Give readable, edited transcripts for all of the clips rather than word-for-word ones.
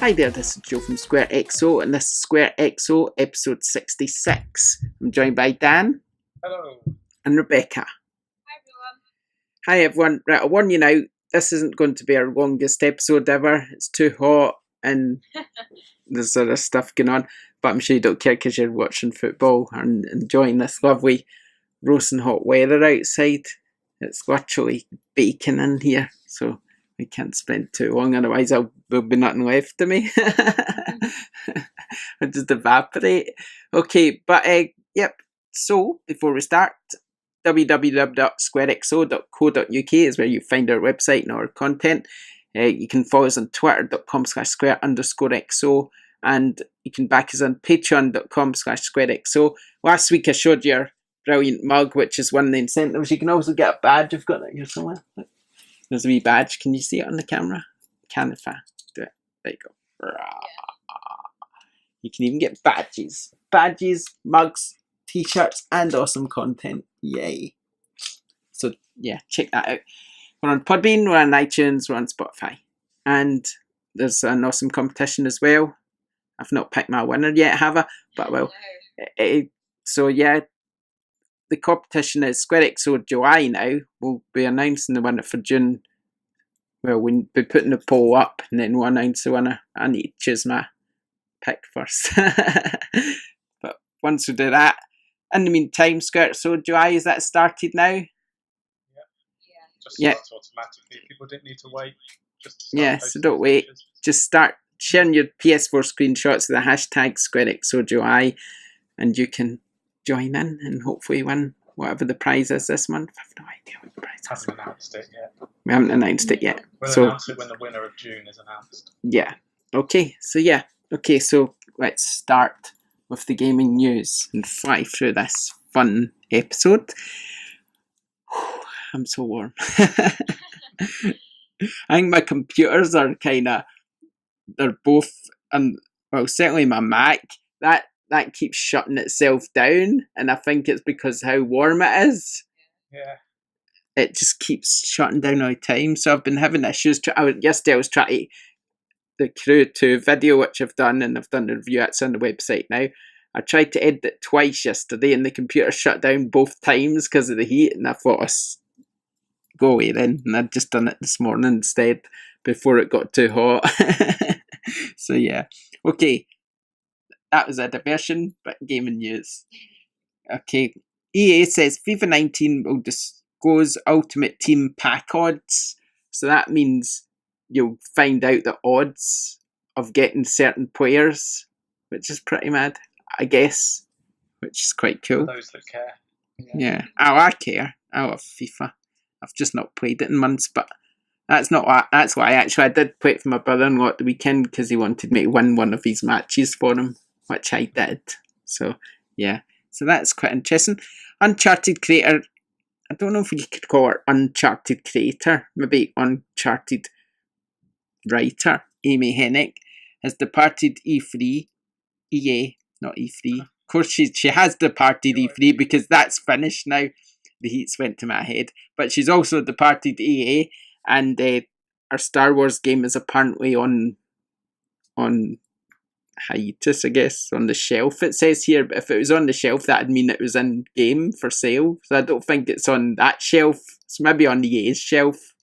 Hi there, this is Joe from SquareXO, and this is SquareXO episode 66. I'm joined by Dan. Hello. And Rebecca. Hi everyone. Hi everyone. Right, I warn you now, this isn't going to be our longest episode ever. It's too hot and there's other stuff going on, but I'm sure you don't care because you're watching football and enjoying this lovely roasting hot weather outside. It's literally baking in here, so we can't spend too long, otherwise there'll be nothing left of me. I'll just evaporate. Okay, but yep, so before we start, www.squarexo.co.uk is where you find our website and our content. You can follow us on twitter.com/square_xo, and you can back us on patreon.com/squarexo. Last week I showed you our brilliant mug, which is one of the incentives. You can also get a badge. I've got that here somewhere. Look. There's a wee badge. Can you see it on the camera? Can if I do it. There you go. You can even get badges. Badges, mugs, t-shirts, and awesome content. Yay. So, yeah, check that out. We're on Podbean, we're on iTunes, we're on Spotify. And there's an awesome competition as well. I've not picked my winner yet, have I? But I will. So, yeah, the competition is SquareXO July now. We'll be announcing the winner for June. Well, we'll be putting the poll up and then we'll announce the winner. I need to choose my pick first. But once we do that, in the meantime, SquareXO July, is that started now? Just starts automatically. People didn't need to wait. Just so don't wait. Just start sharing your PS4 screenshots with the hashtag SquareXO July and you can join in and hopefully win whatever the prize is this month. I have no idea what the prize is. Haven't announced it yet. We haven't announced it yet. We'll so, announce it when the winner of June is announced. Yeah. Okay. So yeah. Okay. So let's start with the gaming news and fly through this fun episode. I'm so warm. I think my computers are they're both, and well, certainly my Mac, that keeps shutting itself down, and I think it's because how warm it is. Yeah. It just keeps shutting down all the time, so I've been having issues. Yesterday I was trying the Crew 2 video, which I've done, and I've done the review. It's on the website now. I tried to edit it twice yesterday, and the computer shut down both times because of the heat, and I thought, go away then, and I'd just done it this morning instead, before it got too hot. So yeah. Okay. That was a diversion, but gaming news. Okay. EA says FIFA 19 will disclose Ultimate Team pack odds. So that means you'll find out the odds of getting certain players, which is pretty mad, I guess, which is quite cool. For those that care. Yeah. Oh, I care. I love FIFA. I've just not played it in months, but that's why actually I did play it for my brother-in-law at the weekend because he wanted me to win one of his matches for him, which I did. So, yeah. So that's quite interesting. Uncharted creator, I don't know if you could call her Uncharted creator, maybe Uncharted writer, Amy Hennig, has departed E3. EA, not E3. Of course, she has departed E3 because that's finished now. The heats went to my head. But she's also departed EA, and our Star Wars game is apparently on hiatus, I guess, on the shelf, it says here. But if it was on the shelf, that'd mean it was in game for sale. So I don't think it's on that shelf. It's maybe on the EA's shelf.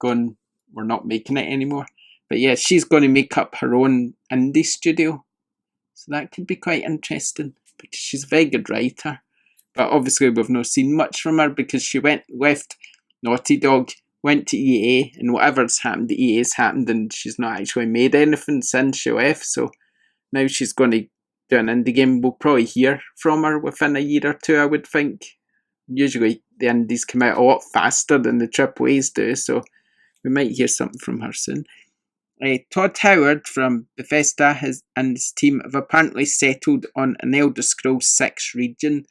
We're not making it anymore. But yeah, she's going to make up her own indie studio. So that could be quite interesting because she's a very good writer. But obviously we've not seen much from her because she left Naughty Dog, went to EA, and whatever's happened to EA's happened, and she's not actually made anything since she left. So now she's going to do an indie game. We'll probably hear from her within a year or two, I would think. Usually the indies come out a lot faster than the AAAs do, so we might hear something from her soon. Todd Howard from Bethesda and his team have apparently settled on an Elder Scrolls 6 region.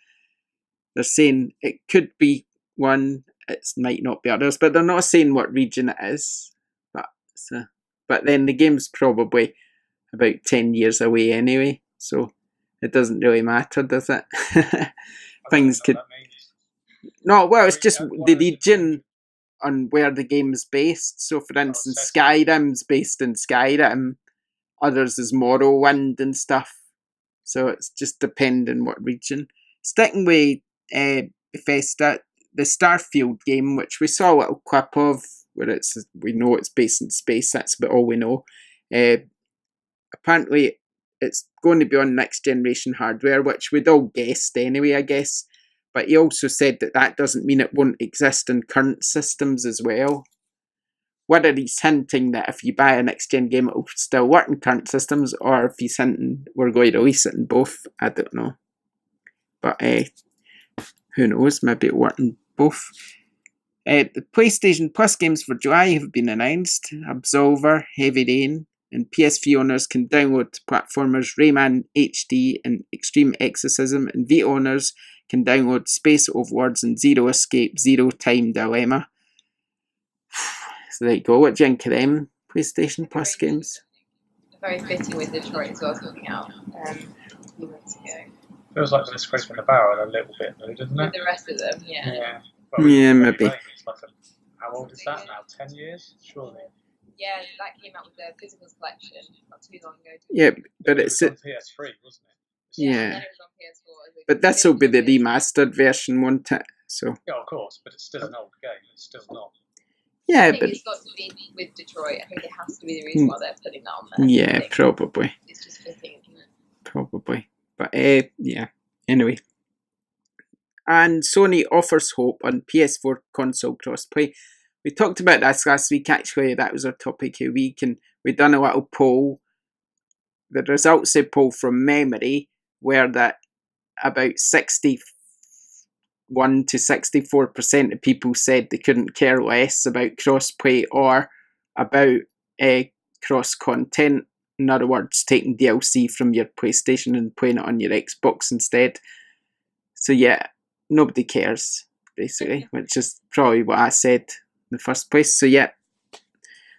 They're saying it could be one, it might not be others, but they're not saying what region it is. But then the game's probably about 10 years away anyway, so it doesn't really matter, does it? Things could... No, well, it's just the region on where the game is based. So, for instance, Skyrim's based in Skyrim, others is Morrowind and stuff. So it's just depending what region. Sticking with Bethesda, the Starfield game, which we saw a little clip of, where we know it's based in space. That's about all we know. Apparently, it's going to be on next generation hardware, which we'd all guessed anyway, I guess. But he also said that doesn't mean it won't exist in current systems as well. Whether he's hinting that if you buy a next-gen game, it will still work in current systems, or if he's hinting we're going to release it in both, I don't know. But who knows, maybe it'll work in both. The PlayStation Plus games for July have been announced. Absolver, Heavy Rain, and PS3 owners can download platformers Rayman HD and Extreme Exorcism, and Vita owners can download Space Overlords and Zero Escape, Zero Time Dilemma. So there you go. What do you think of them PlayStation Plus games? Very fitting with Detroit as well, coming out a few months ago. Feels like the scrape in the barrel a little bit, though, doesn't it? With the rest of them, yeah. Well, maybe. It's like how old is that now? 10 years? Surely. Yeah, that came out with the physical collection not too long ago. Yeah, but it was on PS3, wasn't it? Yeah. Yeah. And then it was on PS4. But this will be the remastered version, won't it? So. Yeah, of course, but it's still an old game. It's still not. Yeah, I think but it's got to be with Detroit. I think it has to be the reason why they're putting that on there. yeah, probably. It's just fitting, isn't it? Probably. But yeah. Anyway. And Sony offers hope on PS4 console crossplay. We talked about this last week, actually. That was our topic of the week, and we'd done a little poll. The results of the poll from memory were that about 61 to 64% of people said they couldn't care less about crossplay or about cross content. In other words, taking DLC from your PlayStation and playing it on your Xbox instead. So yeah, nobody cares, basically, which is probably what I said in the first place. So yeah,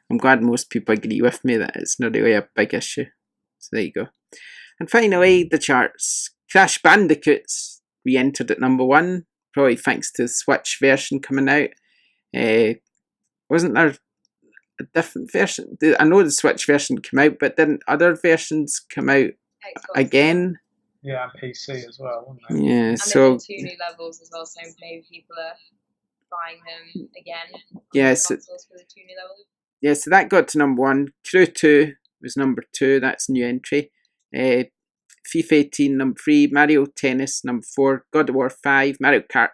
I'm glad most people agree with me that it's not really a big issue. So there you go. And finally, the charts. Crash Bandicoot's re-entered at number 1, probably thanks to the Switch version coming out. Wasn't there a different version? I know the Switch version came out, but didn't other versions come out again? Yeah, and PC as well, wasn't it? Yeah, and so there's 2 new levels as well, so maybe people are buying them again. Yes, For the 2 new levels. Yeah, so that got to number 1. Crew 2 was number 2. That's a new entry. FIFA 18 number 3. Mario Tennis number 4. God of War 5. Mario Kart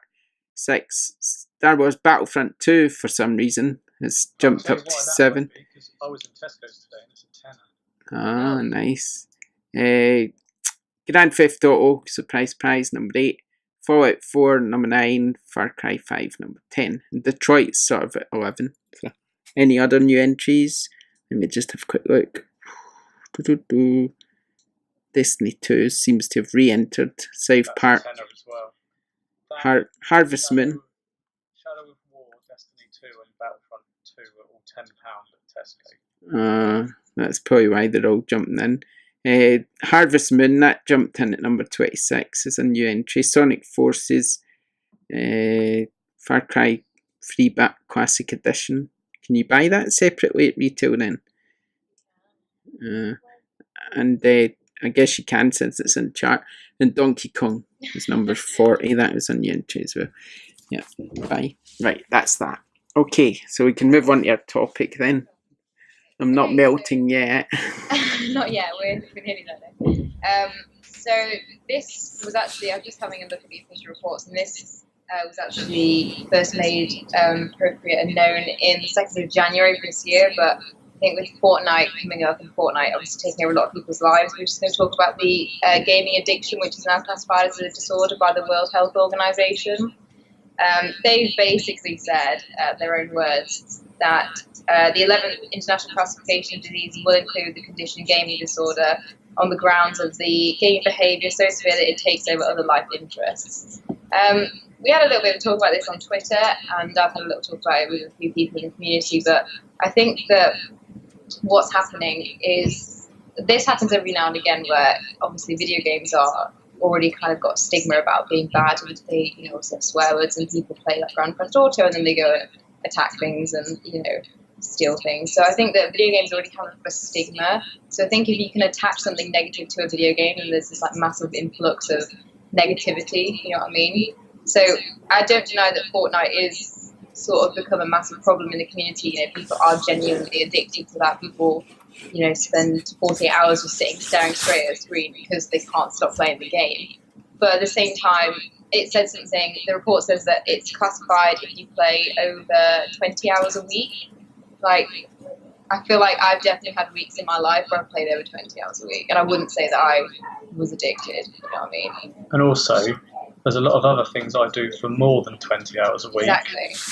6. Star Wars Battlefront 2 for some reason has jumped up to 7. Because I was in Tesco's today and it's a tenner. Ah, nice. Grand Theft Auto, surprise prize, number 8. Fallout 4, number 9. Far Cry 5, number 10. And Detroit's sort of at 11. So, any other new entries? Let me just have a quick look. Destiny 2 seems to have re-entered. South Park. As well. Harvest Moon. Shadow of War, Destiny 2 and Battlefront 2 are all £10 at Tesco. That's probably why they're all jumping in. Harvest Moon, that jumped in at number 26 as a new entry. Sonic Forces, Far Cry 3 Classic Edition. Can you buy that separately at retail then? And I guess you can since it's in the chart. And Donkey Kong is number 40. That was a new entry as well. Yeah, bye. Right, that's that. Okay, so we can move on to our topic then. I'm not melting yet. Not yet, we're nearly there. So this was actually, I'm just having a look at the official reports, and this was actually first made appropriate and known in the 2nd of January of this year, but I think with Fortnite coming up and Fortnite obviously taking over a lot of people's lives, we're just going to talk about the gaming addiction, which is now classified as a disorder by the World Health Organization. They've basically said, their own words, that the 11th International Classification of Disease will include the condition gaming disorder on the grounds of the gaming behaviour so severe that it takes over other life interests. We had a little bit of talk about this on Twitter, and I've had a little talk about it with a few people in the community, but I think that what's happening is, this happens every now and again where obviously video games are already kind of got stigma about being bad, and they, you know, obviously have swear words, and people play like Grand Theft Auto and then they go and attack things and, you know, steal things. So I think that video games already have a stigma. So I think if you can attach something negative to a video game, then there's this like massive influx of negativity, you know what I mean? So I don't deny that Fortnite is sort of become a massive problem in the community. You know, people are genuinely addicted to that. People, you know, spend 48 hours just sitting staring straight at a screen because they can't stop playing the game. But at the same time, it said something, the report says that it's classified if you play over 20 hours a week. Like, I feel like I've definitely had weeks in my life where I've played over 20 hours a week, and I wouldn't say that I was addicted, you know what I mean? And also, there's a lot of other things I do for more than 20 hours a week,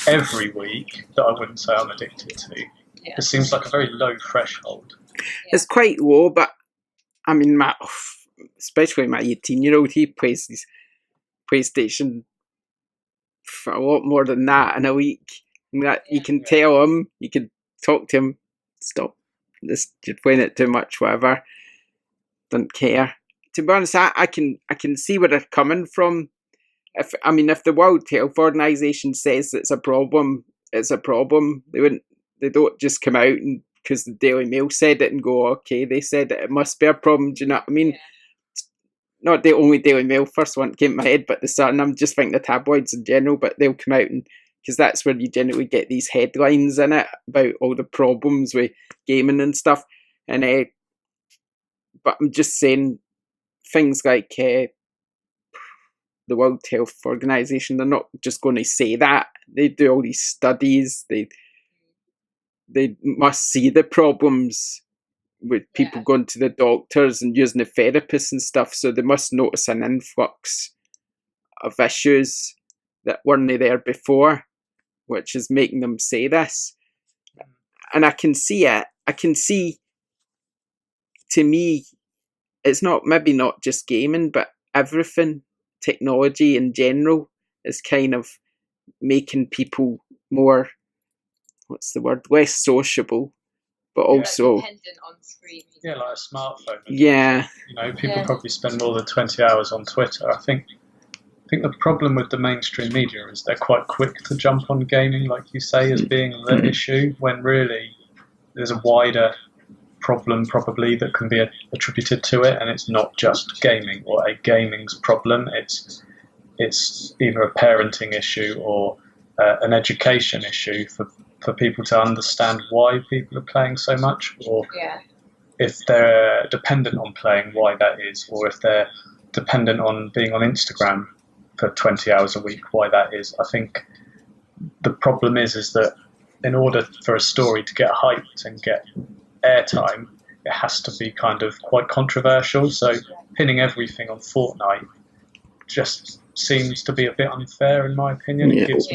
every week, that I wouldn't say I'm addicted to. Yeah. It seems like a very low threshold. Yeah. It's quite low, but I mean, especially my 18-year-old, he plays his PlayStation for a lot more than that in a week. And that you can tell him, you can talk to him, stop this, you're playing it too much, whatever. Don't care. To be honest, I can see where they're coming from. If the World Health Organization says it's a problem, it's a problem. They don't just come out and because the Daily Mail said it and go, okay, they said it must be a problem. Do you know what I mean? Yeah. Not the only Daily Mail first one came to my head, but the Sun. I'm just thinking the tabloids in general, but they'll come out and because that's where you generally get these headlines in it about all the problems with gaming and stuff. And but I'm just saying things like the World Health Organization, they're not just going to say that. They do all these studies. They must see the problems with people going to the doctors and using the therapists and stuff. So they must notice an influx of issues that weren't there before, which is making them say this. And I can see it. I can see, to me, it's maybe not just gaming, but everything, technology in general, is kind of making people more, less sociable, but also dependent on screens. Yeah, like a smartphone. Yeah. You know, people probably spend more than 20 hours on Twitter. I think the problem with the mainstream media is they're quite quick to jump on gaming, like you say, as being the issue, when really there's a wider problem probably that can be attributed to it, and it's not just gaming or a gaming's problem. It's either a parenting issue or an education issue for people to understand why people are playing so much, or if they're dependent on playing, why that is, or if they're dependent on being on Instagram for 20 hours a week, why that is. I think the problem is that in order for a story to get hyped and get airtime, it has to be kind of quite controversial. So pinning everything on Fortnite just seems to be a bit unfair, in my opinion. It gives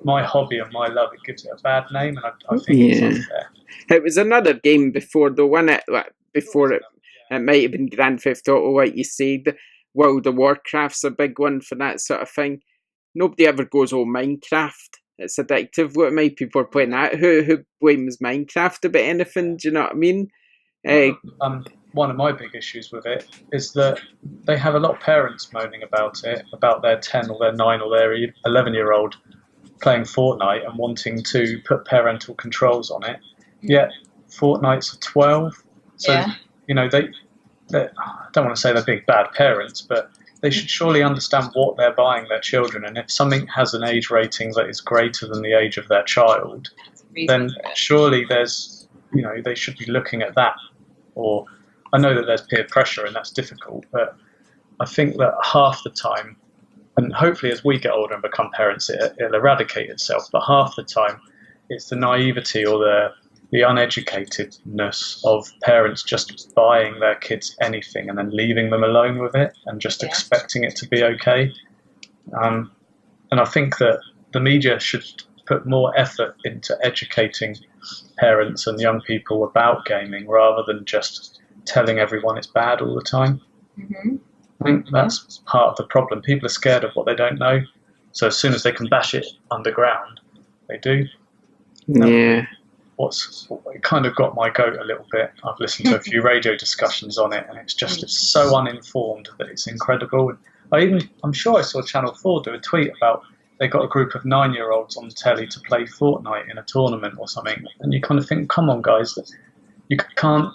my hobby and my love, it gives it a bad name, and I think it's unfair. It was another game before, though, wasn't it? It might have been Grand Theft Auto, like you said. World of Warcraft's a big one for that sort of thing. Nobody ever goes, oh, Minecraft, it's addictive. What many people are playing that? Who blames Minecraft about anything? Do you know what I mean? One of my big issues with it is that they have a lot of parents moaning about it, about their 10 or their 9 or their 11-year-old playing Fortnite and wanting to put parental controls on it. Yet Fortnite's 12, so you know they I don't want to say they're big bad parents, but they should surely understand what they're buying their children, and if something has an age rating that is greater than the age of their child, then surely there's, you know, they should be looking at that. Or I know that there's peer pressure and that's difficult, but I think that half the time, and hopefully as we get older and become parents, it'll eradicate itself, but half the time it's the naivety or the uneducatedness of parents just buying their kids anything and then leaving them alone with it and just expecting it to be okay. And I think that the media should put more effort into educating parents and young people about gaming rather than just telling everyone it's bad all the time. Mm-hmm. I think that's part of the problem. People are scared of what they don't know, so as soon as they can bash it underground, they do. Yeah. It kind of got my goat a little bit. I've listened to a few radio discussions on it, and it's so uninformed that it's incredible. I'm sure I saw Channel 4 do a tweet about they got a group of 9-year-olds on the telly to play Fortnite in a tournament or something, and you kind of think, come on, guys, you can't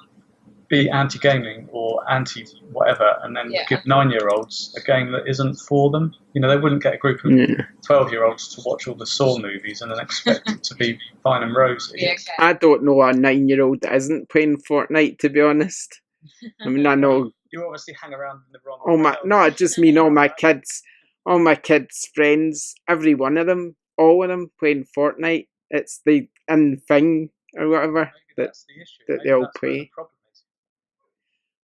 be anti-gaming or anti-whatever, and then give 9-year-olds a game that isn't for them. You know, they wouldn't get a group of 12-year-olds to watch all the Saw movies and then expect it to be fine and rosy. Yeah, okay. I don't know a 9-year-old that isn't playing Fortnite, to be honest. I mean, I know. You obviously hang around in the wrong. No, I just mean all my kids' friends, every one of them, all of them playing Fortnite. It's the in thing or whatever that they all play.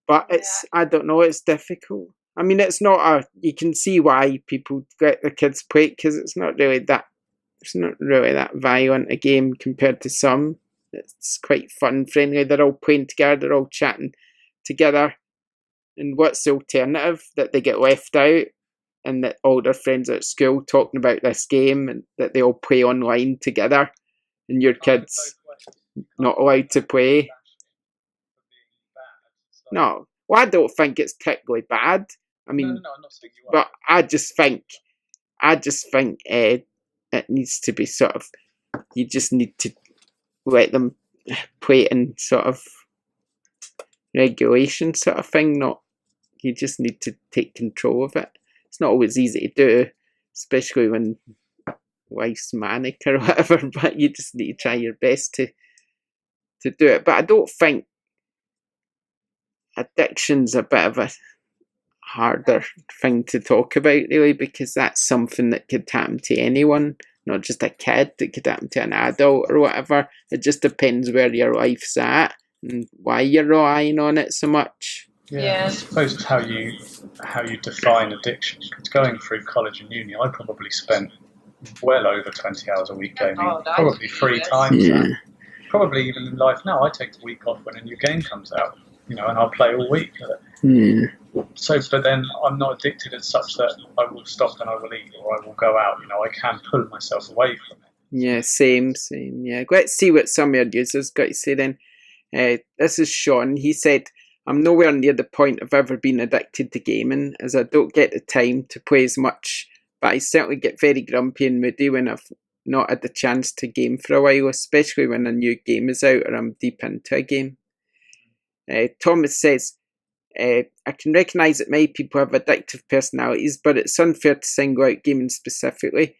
But I don't know, it's difficult. I mean, it's not you can see why people let their kids play it, because it's not really that violent a game compared to some. It's quite fun, friendly. They're all playing together, they're all chatting together. And what's the alternative? That they get left out and that all their friends are at school talking about this game and that they all play online together and your kid's not allowed to play. No, well, I don't think it's particularly bad. I mean, no, I'm not saying you are. But I just think it needs to be sort of. You just need to let them play it in sort of regulation sort of thing. Not you just need to take control of it. It's not always easy to do, especially when wife's manic or whatever. But you just need to try your best to do it. But I don't think addiction's a bit of a harder thing to talk about, really, because that's something that could happen to anyone, not just a kid. It could happen to an adult or whatever. It just depends where your life's at and why you're relying on it so much. Yeah, I suppose it's how you define addiction. Because going through college and uni, I probably spent well over 20 hours a week gaming, probably 3 times that. Probably even in life now, I take a week off when a new game comes out, you know, and I'll play all week with it. So, but then I'm not addicted as such that I will stop and I will eat or I will go out. You know, I can pull myself away from it. Yeah, same. Yeah, let's see what some of your users got to say then. This is Sean. He said, I'm nowhere near the point of ever being addicted to gaming, as I don't get the time to play as much, but I certainly get very grumpy and moody when I've not had the chance to game for a while, especially when a new game is out or I'm deep into a game. Thomas says, I can recognise that many people have addictive personalities, but it's unfair to single out gaming specifically.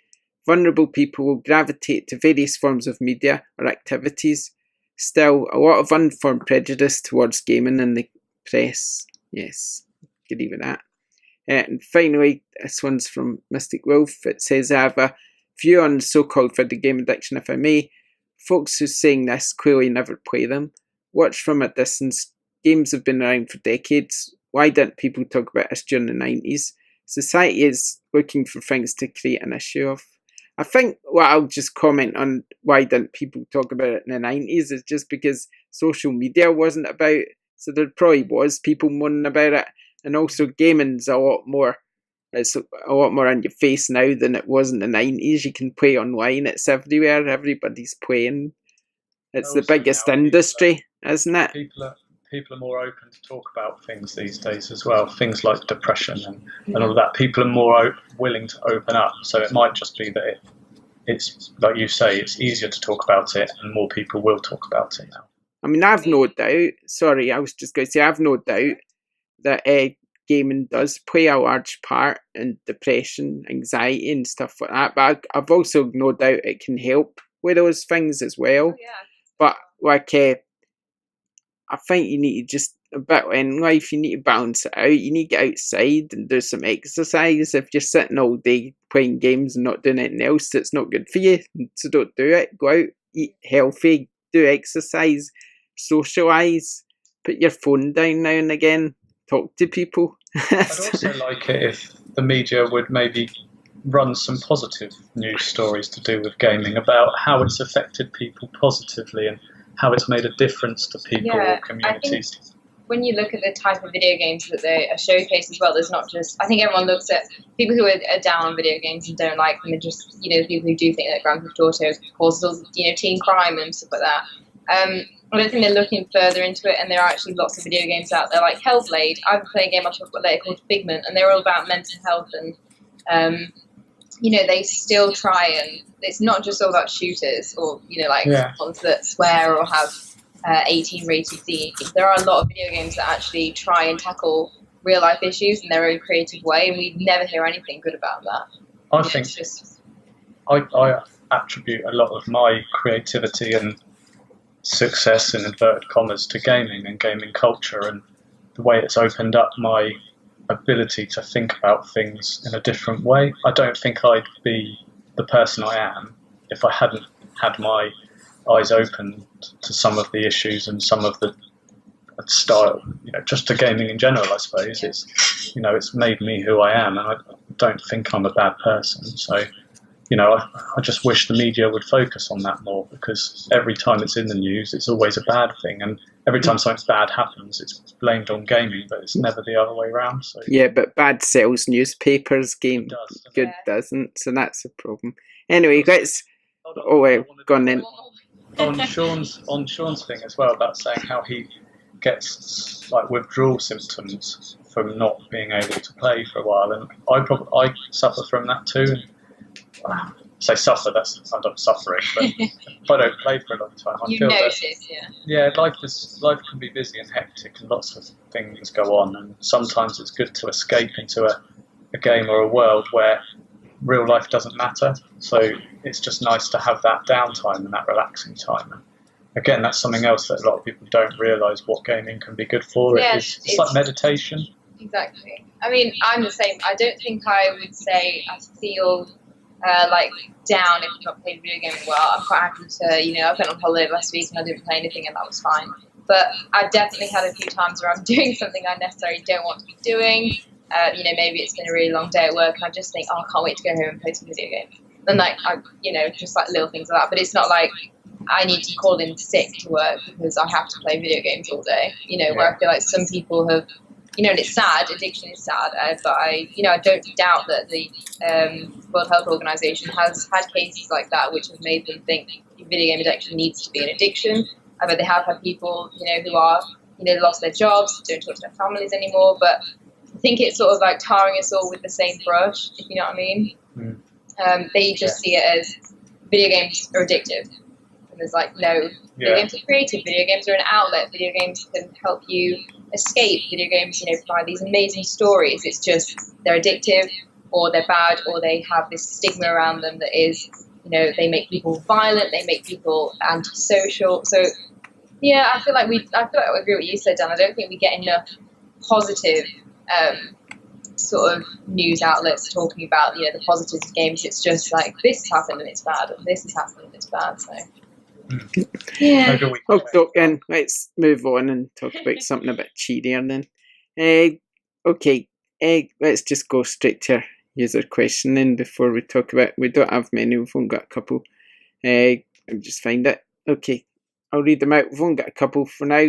Vulnerable people will gravitate to various forms of media or activities. Still, a lot of unformed prejudice towards gaming in the press. Yes, agree with that. And finally, this one's from Mystic Wolf. It says, I have a view on so-called video game addiction, if I may. Folks who saying this clearly never play them. Watch from a distance. Games have been around for decades. Why didn't people talk about this during the 90s? Society is looking for things to create an issue of. I think what I'll just comment on why didn't people talk about it in the 90s is just because social media wasn't about. So there probably was people moaning about it. And also gaming's a lot more. It's a lot more in your face now than it was in the 90s. You can play online. It's everywhere. Everybody's playing. It's the biggest industry, isn't it? People are more open to talk about things these days as well. Things like depression and all of that. People are more willing to open up. So it might just be that it's, like you say, it's easier to talk about it and more people will talk about it now. I mean, I've no doubt. Sorry, I was just going to say, I've no doubt that gaming does play a large part in depression, anxiety and stuff like that. But I've also no doubt it can help with those things as well. Oh, yeah. But like, I think you need to just, a bit in life, you need to balance it out. You need to get outside and do some exercise. If you're sitting all day playing games and not doing anything else, that's not good for you. So don't do it. Go out, eat healthy, do exercise, socialise, put your phone down now and again, talk to people. I'd also like it if the media would maybe run some positive news stories to do with gaming about how it's affected people positively and how it's made a difference to people or communities. I think when you look at the type of video games that they are showcased as well, there's not just, I think everyone looks at people who are down on video games and don't like them and just, people who do think that Grand Theft Auto causes, teen crime and stuff like that. I don't think they're looking further into it, and there are actually lots of video games out there like Hellblade. I've been playing a game I'll talk about later called Figment, and they're all about mental health and they still try, and it's not just all about shooters or like Yeah. ones that swear or have 18 rated themes. There are a lot of video games that actually try and tackle real life issues in their own creative way, and we never hear anything good about that. I think I attribute a lot of my creativity and success in inverted commas to gaming and gaming culture, and the way it's opened up my ability to think about things in a different way. I don't think I'd be the person I am if I hadn't had my eyes open to some of the issues and some of the style, just to gaming in general, I suppose. It's, it's made me who I am, and I don't think I'm a bad person. So, I just wish the media would focus on that more, because every time it's in the news, it's always a bad thing. And every time something bad happens, it's blamed on gaming, but it's never the other way around. So yeah, but bad sells newspapers, game good doesn't, so that's a problem. Anyway, let's... go on then. On Sean's thing as well, about saying how he gets like withdrawal symptoms from not being able to play for a while, and I suffer from that too. Say suffer, I'm not suffering, but if I don't play for a long time, I feel that life can be busy and hectic, and lots of things go on, and sometimes it's good to escape into a game or a world where real life doesn't matter. So it's just nice to have that downtime and that relaxing time. And again, that's something else that a lot of people don't realise what gaming can be good for. Yeah, it's like meditation. Exactly. I mean, I'm the same. I don't think I would say I feel like down if I'm not playing video games well. I'm quite happy to, I went on holiday last week and I didn't play anything, and that was fine. But I've definitely had a few times where I'm doing something I necessarily don't want to be doing. Maybe it's been a really long day at work and I just think, I can't wait to go home and play some video games. And just like little things like that. But it's not like I need to call in sick to work because I have to play video games all day. Where I feel like some people have, and it's sad. Addiction is sad, but I don't doubt that the World Health Organization has had cases like that which have made them think video game addiction needs to be an addiction. But they have had people, who are, lost their jobs, don't talk to their families anymore. But I think it's sort of like tarring us all with the same brush, if you know what I mean. They just see it as video games are addictive. And there's like, no, video games are creative, video games are an outlet, video games can help you escape, video games, provide these amazing stories. It's just they're addictive, or they're bad, or they have this stigma around them that is, they make people violent, they make people antisocial. So, yeah, I feel like I agree with what you said, Dan. I don't think we get enough positive sort of news outlets talking about, the positives of games. It's just like, this has happened and it's bad, and this has happened and it's bad, so... Yeah. Then let's move on and talk about something a bit cheerier then. Let's just go straight to our user question then before we talk about... We don't have many, we've only got a couple. I'll just find it. Okay, I'll read them out. We've only got a couple for now.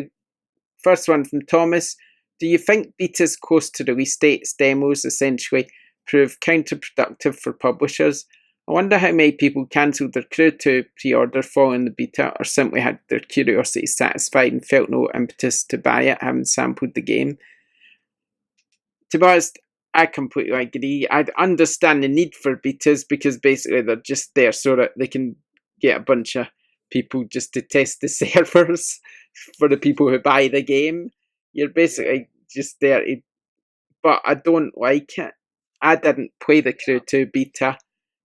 First one from Thomas. Do you think betas close to release dates, demos, essentially prove counterproductive for publishers? I wonder how many people cancelled their Crew 2 pre-order following the beta, or simply had their curiosity satisfied and felt no impetus to buy it, having sampled the game. To be honest, I completely agree. I understand the need for betas because basically they're just there so that they can get a bunch of people just to test the servers for the people who buy the game. You're basically just there to... But I don't like it. I didn't play the Crew 2 beta.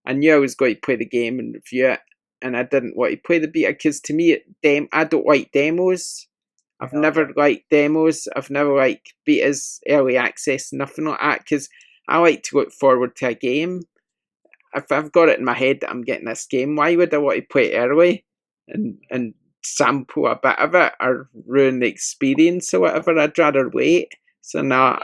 I knew I was going to play the game and review it, and I didn't want to play the beta because to me, I don't like demos. I've never liked demos. I've never liked betas, early access, nothing like that, because I like to look forward to a game. If I've got it in my head that I'm getting this game, why would I want to play it early and sample a bit of it or ruin the experience or whatever? I'd rather wait. So no,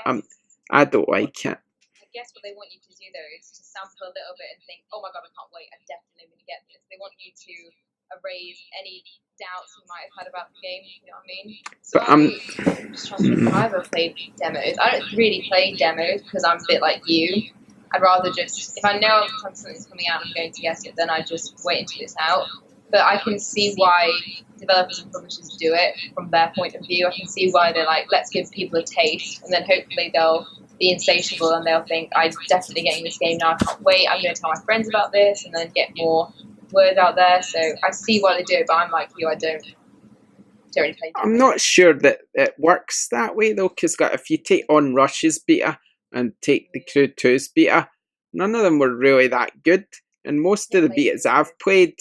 I don't like it. I guess what they want you to do though is to sample a little bit and think, oh my god, I can't wait, I'm definitely going to get this. They want you to erase any doubts you might have had about the game, you know what I mean? So I'm just trying to think if I've ever played demos. I don't really play demos because I'm a bit like you. I'd rather just, if I know something's coming out and I'm going to get it, then I just wait until it's out. But I can see why developers and publishers do it from their point of view. I can see why they're like, let's give people a taste, and then hopefully they'll the insatiable, and they'll think, I'm definitely getting this game now, I can't wait, I'm going to tell my friends about this, and then get more word out there. So I see why they do it, but I'm like you, I don't really play. I'm not sure that it works that way though, because if you take On Rush's beta and take the Crew 2's beta, none of them were really that good, and most of the betas I've played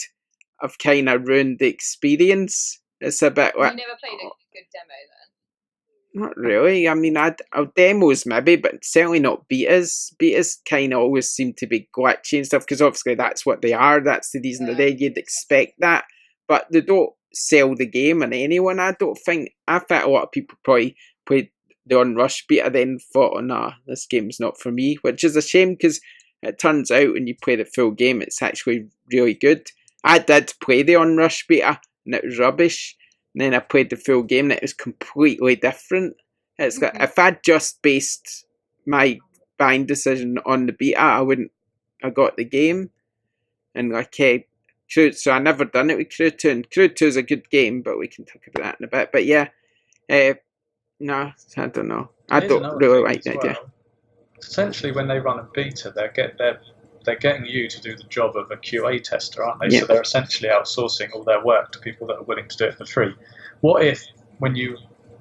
have kind of ruined the experience. It's a bit like... You never played a good demo then? Not really. I mean, demos maybe, but certainly not betas. Betas kind of always seem to be glitchy and stuff, because obviously that's what they are. That's the reason they're there. You'd expect that. But they don't sell the game on anyone, I don't think. I think a lot of people probably played the On-Rush beta then thought, oh nah, this game's not for me, which is a shame, because it turns out when you play the full game, it's actually really good. I did play the On-Rush beta, and it was rubbish. And then I played the full game, and it was completely different. It's got, if I'd just based my buying decision on the beta, I wouldn't have got the game. And so I never done it with Crew 2, and Crew 2 is a good game, but we can talk about that in a bit. But yeah, no, I don't know. I don't really like the idea. Essentially, when they run a beta, they're getting you to do the job of a QA tester, aren't they? Yeah. So they're essentially outsourcing all their work to people that are willing to do it for free. What if, when you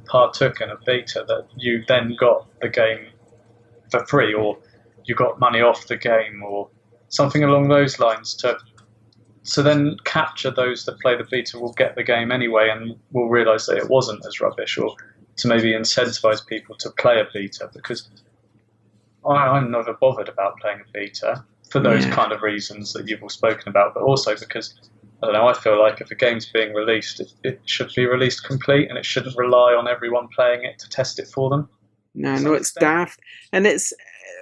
partook in a beta, that you then got the game for free, or you got money off the game, or something along those lines, to then capture those that play the beta will get the game anyway and will realise that it wasn't as rubbish, or to maybe incentivise people to play a beta, because I'm never bothered about playing a beta for those kind of reasons that you've all spoken about, but also because, I don't know, I feel like if a game's being released, it should be released complete, and it shouldn't rely on everyone playing it to test it for them. No, it's daft. And it's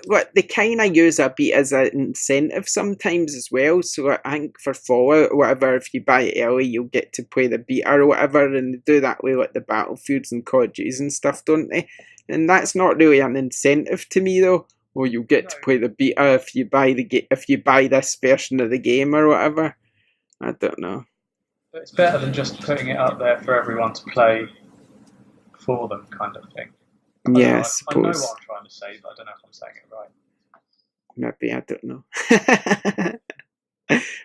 what they kind of use a bit as an incentive sometimes as well. So I think for Fallout or whatever, if you buy it early, you'll get to play the beta or whatever, and they do that way like the Battlefields and Call of Duties and stuff, don't they? And that's not really an incentive to me though. Or you'll get to play the beta if you buy this version of the game or whatever. I don't know. But it's better than just putting it up there for everyone to play for them, kind of thing. Yeah, I I suppose. know what I'm trying to say, but I don't know if I'm saying it right. Maybe, I don't know.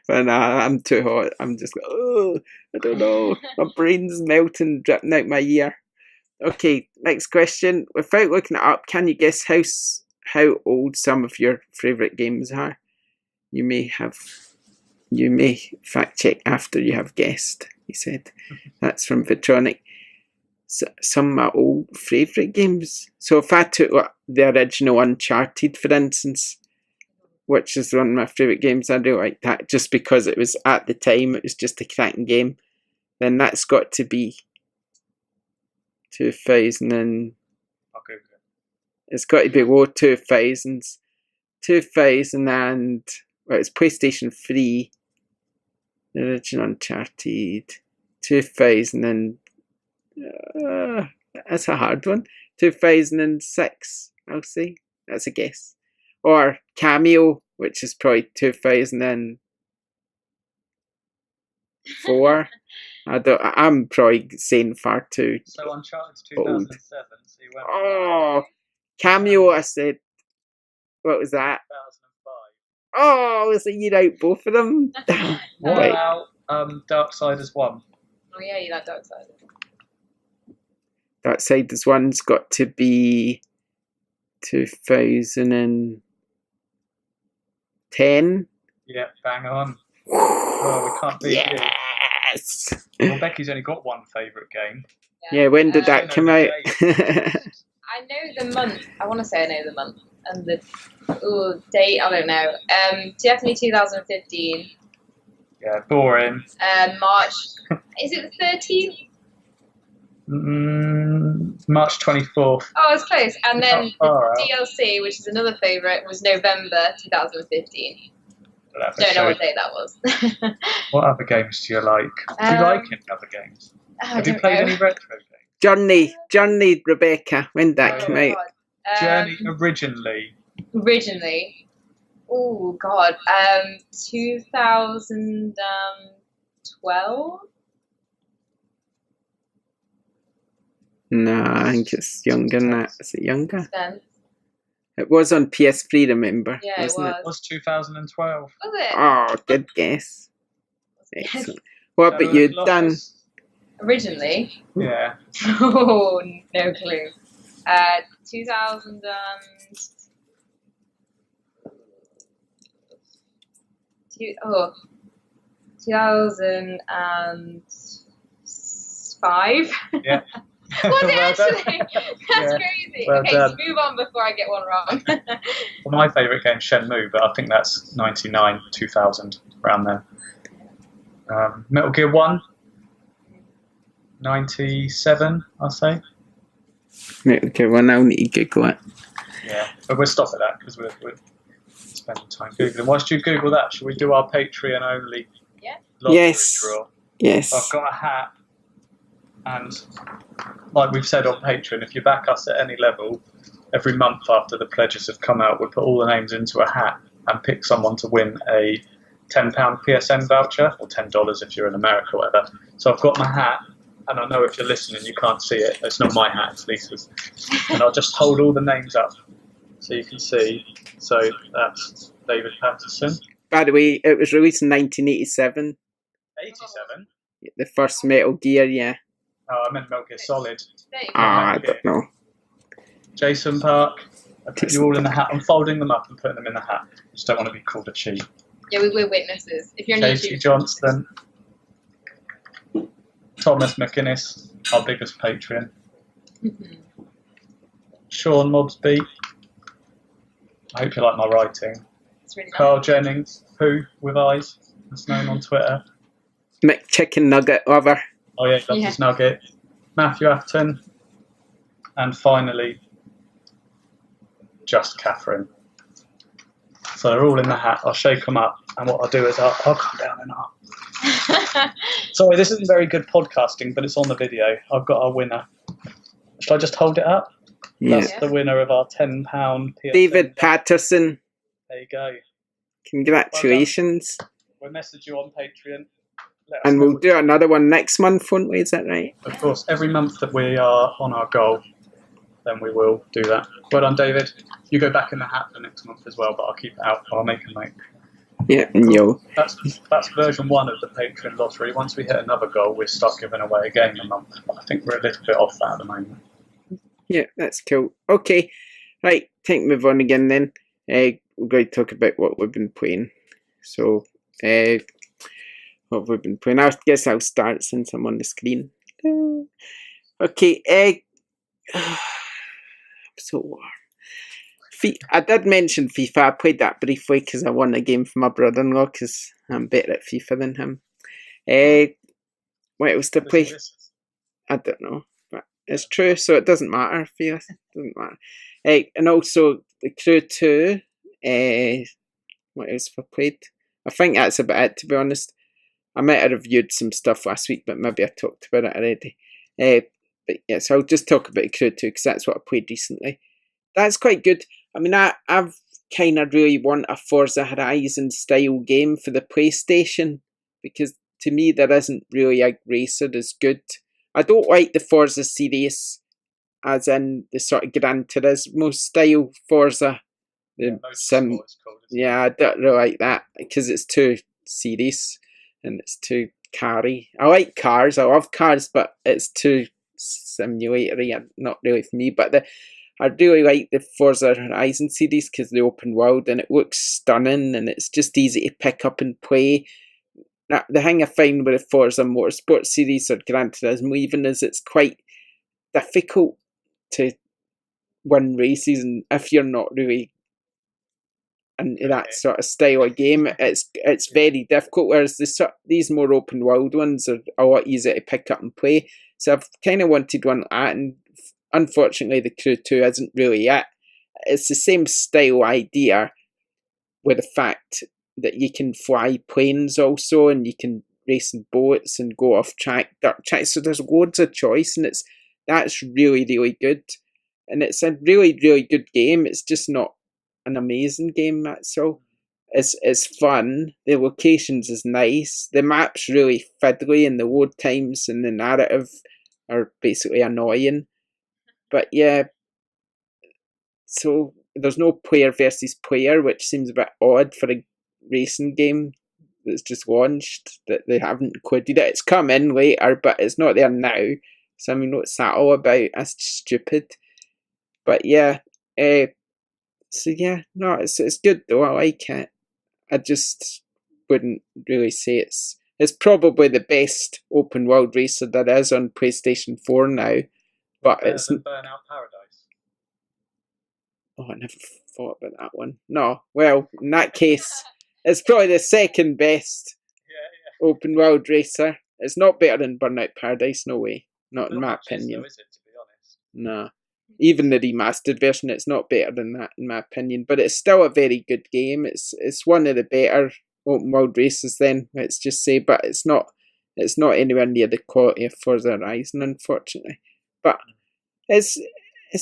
But nah, I'm too hot. I'm just like, oh, I don't know. My brain's melting, dripping out my ear. Okay, next question. Without looking it up, can you guess how old some of your favourite games are? You may fact check after you have guessed, he said. That's from Vitronic. So, some of my old favourite games. So if I took the original Uncharted, for instance, which is one of my favourite games, I really like that, just because it was, at the time, it was just a cracking game, then that's got to be 2000 and... Okay. It's got to be low 2000s. 2000 and... Well, it's PlayStation 3. The original Uncharted. 2000 and... that's a hard one. 2006, I'll say. That's a guess. Or Cameo, which is probably 2004. I'm probably saying far too. So Uncharted's 2007. So you went Cameo, I said. What was that? 2005. Oh, it's a year out both of them. What about Darksiders 1? Oh yeah, you like Darksiders. Darksiders 1's got to be 2010. Yeah, bang on. Oh, we can't beat you. Yes! Well, Becky's only got one favourite game. Yeah, when did that come out? I know the month. I want to say I know the month. And the date, I don't know. Definitely 2015. Yeah, boring. March. Is it the 13th? March 24th. Oh, it's close. And then the out. DLC, which is another favourite, was November 2015. Don't know what date that was. What other games do you like? Do you like any other games? Have you played any retro games? Journey, Rebecca. When did that come out? Journey originally. Oh God. 2012. No, I think it's younger than that. Is it younger? It was on PS3, remember? Yeah, wasn't it It was 2012. Was it? Oh, good guess. Yes. Excellent. What about Look you, at Dan? Loftus. Originally? Yeah. Oh, no clue. 2000 2005? Yeah. Was it Well done. actually? That's Yeah. crazy. Well Okay, done. so move on before I get one wrong. Well, my favourite game, Shenmue, but I think that's 99, 2000, around there. Metal Gear 1, 97, I'll say. Right, okay, well, now I need to Google it. Yeah, but we'll stop at that because we're spending time Googling. Whilst you Google that, should we do our Patreon only Yeah. lottery Yes. draw? Yes. I've got a hat, and like we've said on Patreon, if you back us at any level, every month after the pledges have come out, we'll put all the names into a hat and pick someone to win a £10 PSN voucher, or $10 if you're in America or whatever. So I've got my hat, and I know if you're listening you can't see it. It's not my hat, it's Lisa's. And I'll just hold all the names up so you can see. So that's David Patterson. By the way, it was released in 1987. 87? The first Metal Gear, yeah. Oh, I meant Metal Gear Solid. I don't know. Jason Park. I put you all in the hat. I'm folding them up and putting them in the hat. I just don't want to be called a cheat. Yeah, we're witnesses. If you're on Casey YouTube. Johnston. Thomas McInnes, our biggest Patreon. Sean Mobsby. I hope you like my writing. It's really Carl nice. Jennings, who with eyes, that's known on Twitter. McChicken Nugget lover. Oh yeah, he loves his nugget. Matthew Afton. And finally, Just Catherine. So they're all in the hat. I'll shake them up, and what I'll do is I'll come down and up. Sorry, this isn't very good podcasting, but it's on the video. I've got our winner. Should I just hold it up? Yeah. That's the winner of our £10 PSN. David Patterson. There you go. Congratulations. We'll message you on Patreon. Let us And know we'll what- do another one next month, won't we? Is that right? Of course, every month that we are on our goal, then we will do that. Well done, David. You go back in the hat for next month as well, but I'll keep it out. I'll make a note. Yeah, and you'll. That's version 1 of the Patreon lottery. Once we hit another goal, we start giving away a game a month. But I think we're a little bit off that at the moment. Yeah, that's cool. Okay, right, time to move on again then. We're going to talk about what we've been playing. So, what we've been playing. I guess I'll start since I'm on the screen. Okay, so I did mention FIFA. I played that briefly because I won a game for my brother-in-law because I'm better at FIFA than him. What else to play? I don't know. But it's true, so it doesn't matter. FIFA doesn't matter. And also the Crew 2. What else have I played? I think that's about it, to be honest. I might have reviewed some stuff last week, but maybe I talked about it already. But yeah, so I'll just talk about Crew 2 because that's what I played recently. That's quite good. I mean, I've kind of really want a Forza Horizon style game for the PlayStation because to me there isn't really a racer as good. I don't like the Forza series as in the sort of Gran Turismo style Forza. Yeah, I don't really like that because it's too serious and it's too car-y. I like cars, I love cars, but it's too simulatory, not really for me. But I really like the Forza Horizon series because the open world and it looks stunning and it's just easy to pick up and play. Now, the thing I find with the Forza Motorsport series or Gran Turismo even is it's quite difficult to win races, and if you're not really into that sort of style of game, it's very difficult. Whereas these more open world ones are a lot easier to pick up and play. So I've kind of wanted one like that, and unfortunately the Crew 2 isn't really it. It's the same style idea with the fact that you can fly planes also, and you can race in boats and go off track, dirt tracks. So there's loads of choice, and that's really, really good. And it's a really, really good game. It's just not an amazing game, that's all. It's fun. The locations is nice. The map's really fiddly, and the load times and the narrative are basically annoying. But yeah, so there's no player versus player, which seems a bit odd for a racing game that's just launched, that they haven't included it. It's come in later, but it's not there now. So I mean, what's that all about? That's just stupid. But yeah, so yeah, no, it's good though. I like it. I just wouldn't really say it's probably the best open world racer there is on PlayStation 4 now. But Better it's than Burnout Paradise. Oh, I never thought about that one. No, well, in that case, it's probably the second best open world racer. It's not better than Burnout Paradise, no way. Not in my opinion. Though, is it, to be honest? No. Even the remastered version, it's not better than that, in my opinion. But it's still a very good game. It's one of the better open world races then, let's just say. But it's not anywhere near the quality of Forza Horizon, unfortunately. But it's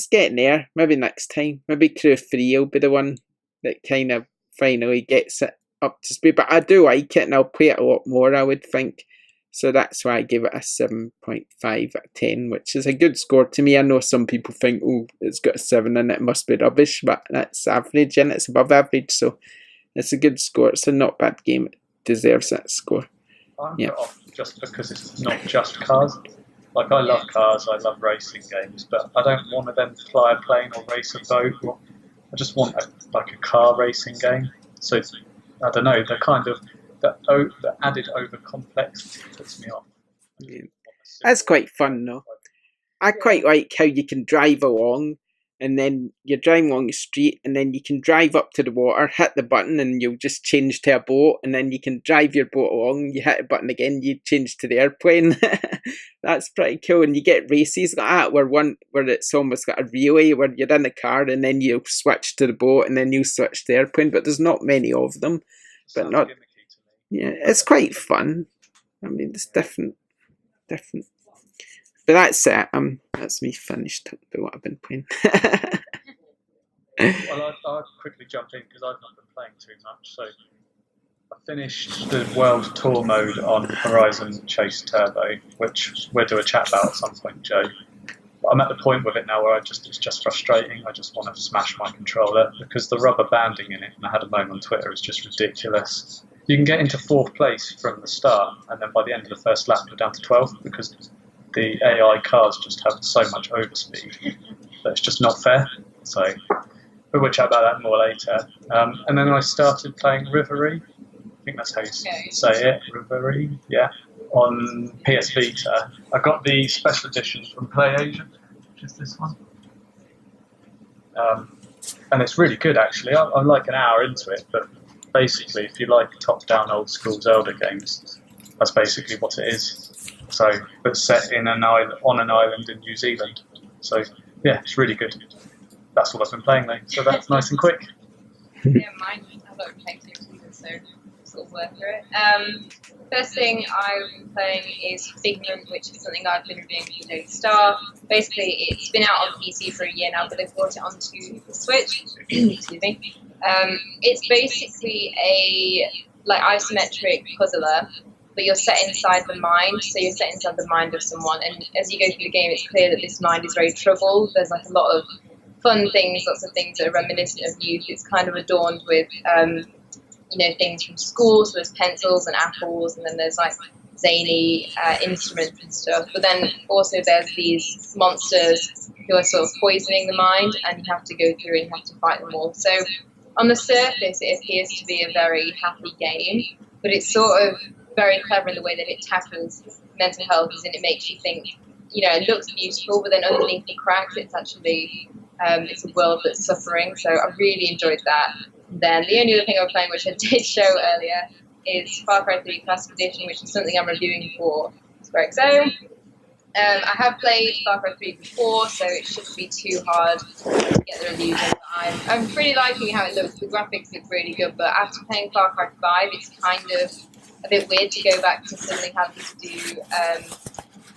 getting there. Maybe next time. Maybe Crew 3 will be the one that kind of finally gets it up to speed. But I do like it, and I'll play it a lot more, I would think. So that's why I give it a 7.5 out of 10, which is a good score to me. I know some people think, oh, it's got a 7 in it, it must be rubbish, but that's average, and it's above average, so it's a good score. It's a not bad game. It deserves that score. I'm put off just because it's not just cars. Like, I love cars, I love racing games, but I don't want to then fly a plane or race a boat. I just want a car racing game. So, I don't know, the added over complexity puts me off. Yeah. That's quite fun though. I quite like how you can drive along, and then you're driving along the street, and then you can drive up to the water, hit the button, and you'll just change to a boat, and then you can drive your boat along, you hit the button again, you change to the airplane. That's pretty cool. And you get races like that where it's almost like a relay where you're in a car and then you'll switch to the boat and then you switch to the airplane, but there's not many of them. But not gimmicky to me. Yeah, it's quite fun. I mean, it's different. But that's it. That's me finished with what I've been playing. Well, I'll quickly jump in because I've not been playing too much. So I finished the World Tour mode on Horizon Chase Turbo, which we'll do a chat about at some point, Joe. But I'm at the point with it now where it's just frustrating. I just want to smash my controller because the rubber banding in it, and I had a moment on Twitter, is just ridiculous. You can get into 4th place from the start, and then by the end of the first lap, you're down to 12th because the AI cars just have so much overspeed that it's just not fair. So we'll chat about that more later. And then I started playing Reverie. I think that's how you say it, Reverie, yeah, on PS Vita. I got the special edition from PlayAsia, which is this one. And it's really good, actually. I'm like an hour into it, but basically, if you like top-down old-school Zelda games, that's basically what it is. So, but set in on an island in New Zealand. So, yeah, it's really good. That's all I've been playing, though. So that's nice and quick. Yeah, mine, I've not been playing too much either, so sort of worth it. First thing I've been playing is Figment, which is something I've been reviewing for Daily Star. Basically, it's been out on PC for a year now, but they've brought it onto the Switch. Excuse me. It's basically a isometric puzzler, but you're set inside the mind. So you're set inside the mind of someone, and as you go through the game, it's clear that this mind is very troubled. There's like a lot of fun things, lots of things that are reminiscent of youth. It's kind of adorned with things from school, so there's pencils and apples, and then there's like zany instruments and stuff. But then also there's these monsters who are sort of poisoning the mind, and you have to go through and you have to fight them all. So on the surface, it appears to be a very happy game, but it's sort of very clever in the way that it tackles mental health, and it makes you think, it looks beautiful, but then underneath the cracks, it's actually, it's a world that's suffering. So I really enjoyed that. Then the only other thing I'm playing, which I did show earlier, is Far Cry 3 Classic Edition, which is something I'm reviewing for SquareXO. I have played Far Cry 3 before, so it shouldn't be too hard to get the reviews on time. I'm really liking how it looks. The graphics look really good, but after playing Far Cry 5, it's kind of a bit weird to go back to suddenly having to do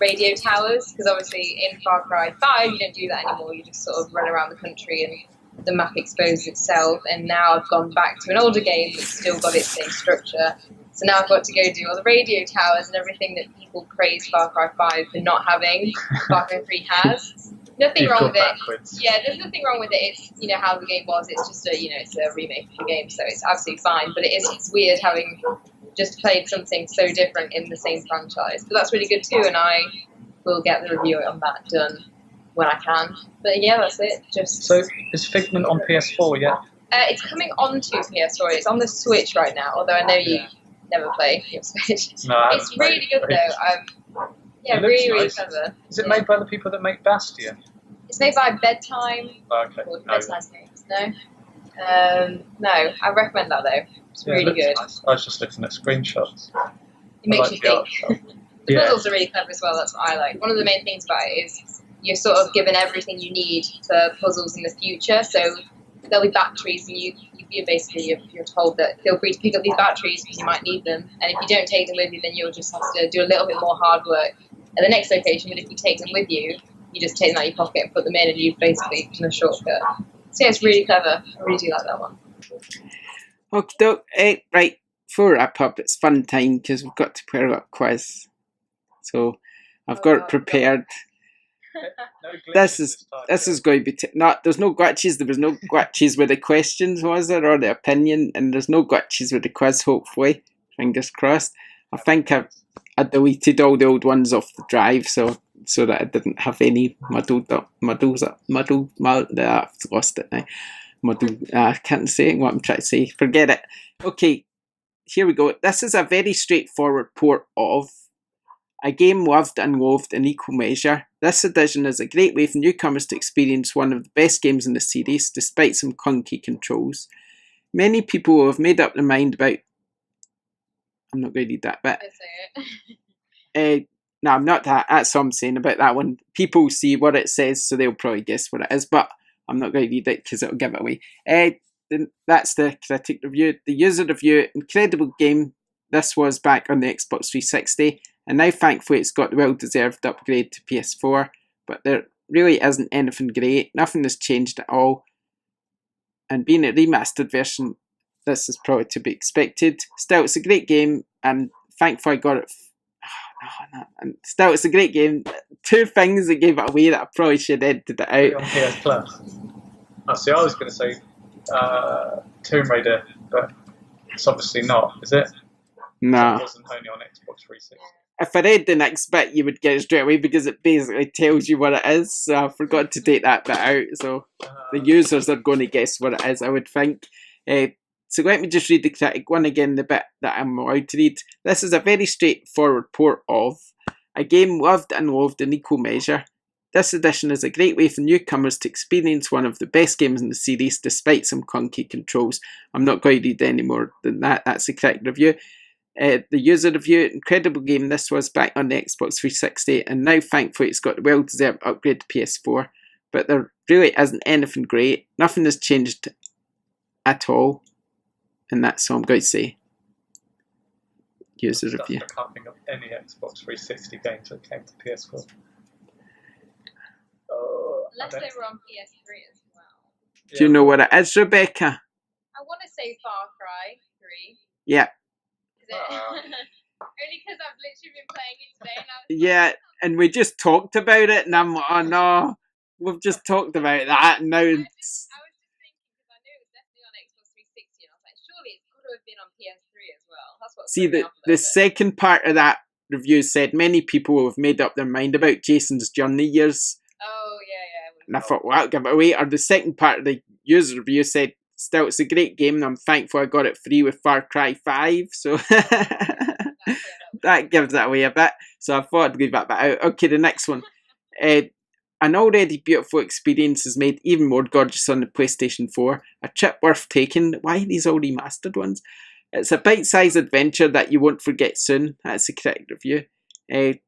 radio towers, because obviously in Far Cry 5 you don't do that anymore. You just sort of run around the country and the map exposes itself, and now I've gone back to an older game that's still got its same structure. So now I've got to go do all the radio towers and everything that people praise Far Cry 5 for not having, Far Cry 3 has. nothing You've wrong gone with it. backwards. Yeah, there's nothing wrong with it. It's how the game was. It's just it's a remake of the game, so it's absolutely fine. But it's weird having just played something so different in the same franchise. But that's really good too, and I will get the review on that done when I can. But yeah, that's it. So is Figment on PS4 yet? It's coming onto PS4. It's on the Switch right now, although I know you never play your Switch. No, it's really good though. It really, looks really nice. clever. Is it made by the people that make Bastion? It's made by Bedtime. Okay. Or Bedtime Games. No, I recommend that though. It's really good. Nice. I was just looking at screenshots. It makes you think. The Yeah. puzzles are really clever as well. That's what I like. One of the main things about it is you're sort of given everything you need for puzzles in the future. So there'll be batteries, and you're told that feel free to pick up these batteries because you might need them. And if you don't take them with you, then you'll just have to do a little bit more hard work at the next location. But if you take them with you, you just take them out of your pocket and put them in, and you've basically done a shortcut. So yeah, it's really clever. I really do like that one. Okay, right. Before we wrap up, it's fun time because we've got to play a quiz. So I've got it prepared. No This is going to be there's no glitches. There was no glitches with the questions, was there, or the opinion, and there's no glitches with the quiz. Hopefully, fingers crossed. I think I deleted all the old ones off the drive, so that I didn't have any muddled. I've lost it now. I can't say what I'm trying to say. Forget it. Okay, here we go. This is a very straightforward port of a game loved and loathed in equal measure. This edition is a great way for newcomers to experience one of the best games in the series, despite some clunky controls. Many people have made up their mind about... I'm not going to read that bit. No, I'm not that. That's what I'm saying about that one. People see what it says, so they'll probably guess what it is, but I'm not going to read it because it'll give it away. That's the critic review. The user review, incredible game. This was back on the Xbox 360, and now thankfully it's got the well-deserved upgrade to PS4, but there really isn't anything great. Nothing has changed at all, and being a remastered version, this is probably to be expected. Still, it's a great game, and thankfully I got it. And still, it's a great game. Two things that gave it away that I probably should have edited it out. On PS Plus. Oh, see, I was going to say Tomb Raider, but it's obviously not, is it? No. It wasn't only on Xbox 360. If I read the next bit, you would get it straight away because it basically tells you what it is. So I forgot to take that bit out. So the users are going to guess what it is, I would think. So let me just read the critic one again, the bit that I'm allowed to read. This is a very straightforward port of a game loved and loathed in equal measure. This edition is a great way for newcomers to experience one of the best games in the series, despite some clunky controls. I'm not going to read any more than that. That's the critic review. The user review, incredible game. This was back on the Xbox 360, and now thankfully it's got a well-deserved upgrade to PS4. But there really isn't anything great. Nothing has changed at all. And that's all I'm going to say. User review. I can't think of any Xbox 360 games that came to PS4. Unless they were on PS3 as well. Do you know what it is, Rebecca? I want to say Far Cry 3. Yeah. Is it? Only because I've literally been playing it today. And yeah, and we just talked about it, and I'm like, oh no, we've just talked about that, and now I was just thinking, because I knew it was definitely on Xbox 360, and I was like, surely it's got to have been on PS3 as well. That's what. See, the second part of that review said many people have made up their mind about Jason's Journey years. Oh, yeah. And I thought, well, I'll give it away. Or the second part of the user review said, still, it's a great game, and I'm thankful I got it free with Far Cry 5. So that gives it away a bit. So I thought I'd leave that bit out. Okay, the next one. An already beautiful experience is made even more gorgeous on the PlayStation 4. A trip worth taking. Why are these all remastered ones? It's a bite-sized adventure that you won't forget soon. That's a critic review.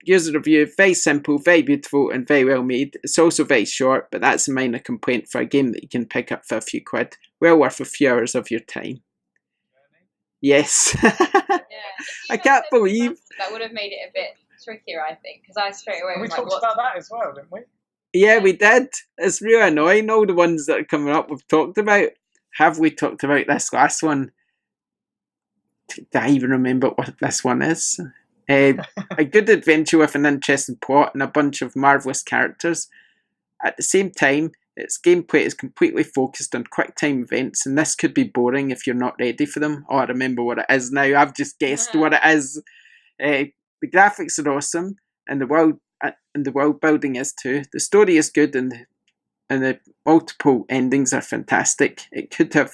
User review, very simple, very beautiful, and very well made. It's also very short, but that's a minor complaint for a game that you can pick up for a few quid. Well worth a few hours of your time. Yes. I can't believe... That would have made it a bit trickier, I think, because I straight away we was talked about that as well, didn't we? Yeah, we did. It's really annoying, all the ones that are coming up we've talked about. Have we talked about this last one? Do I even remember what this one is? A good adventure with an interesting plot and a bunch of marvellous characters. At the same time, its gameplay is completely focused on quick time events, and this could be boring if you're not ready for them. Oh, I remember what it is now. I've just guessed what it is. The graphics are awesome, and the world building is too. The story is good, and the multiple endings are fantastic. It could have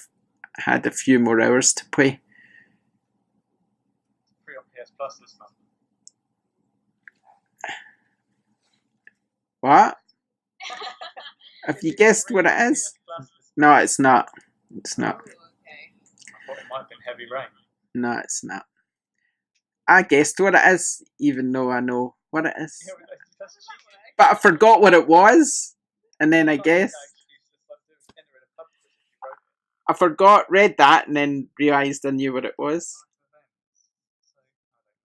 had a few more hours to play. Free on PS Plus this month. What? Have you guessed what it is? No, it's not. It's not. Oh, okay. I thought it might have been Heavy Rain. No, it's not. I guessed what it is, even though I know what it is. Yeah, that's cheeky. But I forgot what it was, and then I guessed. I forgot, read that, and then realised I knew what it was. So,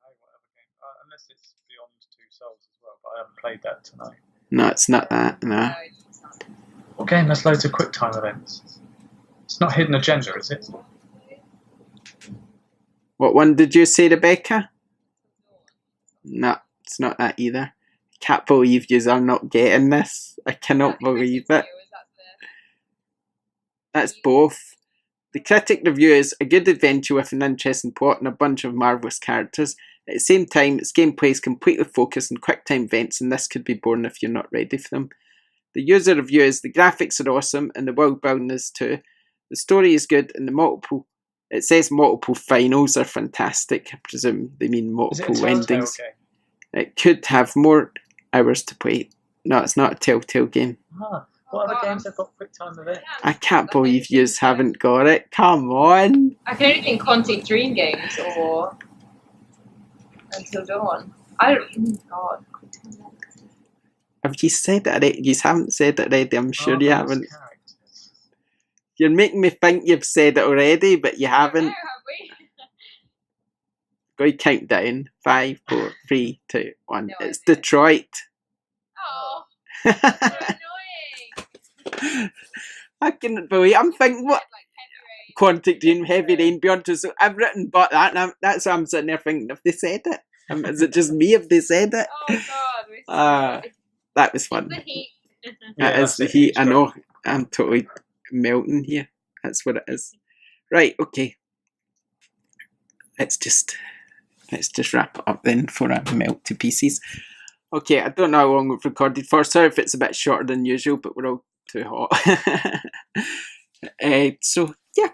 I don't know what other game. Unless it's Beyond Two Souls as well, but I haven't played that tonight. No, it's not that, no. It's not. What game has loads of quick time events? It's not Hidden Agenda, is it? What one did you say, Rebecca? No, it's not that either. Can't believe you are not getting this. I cannot believe it. That's both. The critic reviews a good adventure with an interesting plot and a bunch of marvellous characters. At the same time, its gameplay is completely focused on quick time events, and this could be boring if you're not ready for them. The user reviews the graphics are awesome and the world building is too. The story is good and it says multiple finals are fantastic. I presume they mean multiple endings. It could have more hours to play. No, it's not a Telltale game. What other games have got quick time events? I can't believe you haven't got it. Come on. I can only think Quantic Dream games or Until Dawn. God. Have you said it already? You haven't said it already, I'm sure you haven't. Characters. You're making me think you've said it already, but you haven't. No, have we? Go count down. 5, 4, 3, 2, 1. No It's idea. Detroit. Oh, so annoying. I couldn't believe. I'm thinking, what? Like Heavy Rain. Quantic Dream, Heavy Rain, Beyond Two Souls. I've written but that, and that's why I'm sitting there thinking, have they said it? Is it just me if they said it? Oh God, we're sorry. That was fun. The heat. That is the heat. I know. I'm totally melting here. That's what it is. Right. Okay. Let's just wrap it up then for a melt to pieces. Okay. I don't know how long we've recorded for. Sorry if it's a bit shorter than usual, but we're all too hot. So yeah,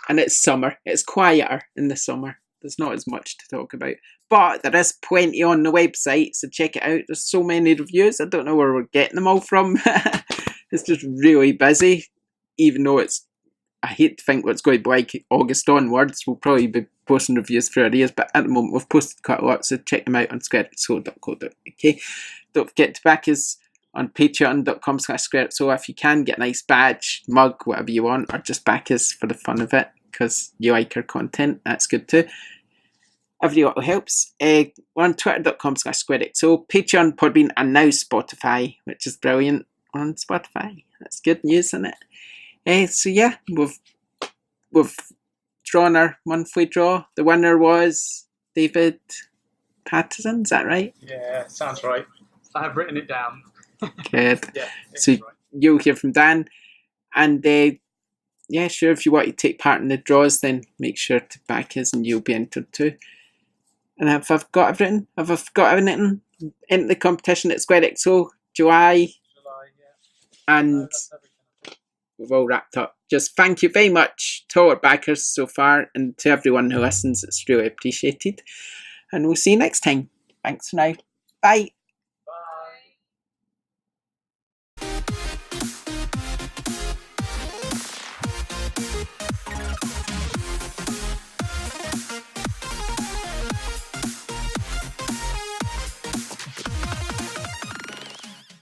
and it's summer. It's quieter in the summer. There's not as much to talk about. But there is plenty on the website, so check it out. There's so many reviews. I don't know where we're getting them all from. It's just really busy, even though I hate to think what's going to be like August onwards. We'll probably be posting reviews for areas, but at the moment we've posted quite a lot, so check them out on squarexo.co.uk. Don't forget to back us on patreon.com/squarexo if you can. Get a nice badge, mug, whatever you want, or just back us for the fun of it, because you like our content. That's good too. Every little helps. We're on twitter.com/SquareXO, Patreon, Podbean, and now Spotify, which is brilliant. We're on Spotify. That's good news, isn't it? So yeah, we've drawn our monthly draw. The winner was David Patterson. Is that right? Yeah, sounds right. I have written it down. Good. Yeah. So right. you'll hear from Dan, and yeah, sure. If you want to take part in the draws, then make sure to back us, and you'll be entered too. And if I've got everything, into the competition at SquareXO, July, yeah. and That's everything. we've all wrapped up. Just thank you very much to all our backers so far, and to everyone who listens. It's really appreciated. And we'll see you next time. Thanks for now. Bye.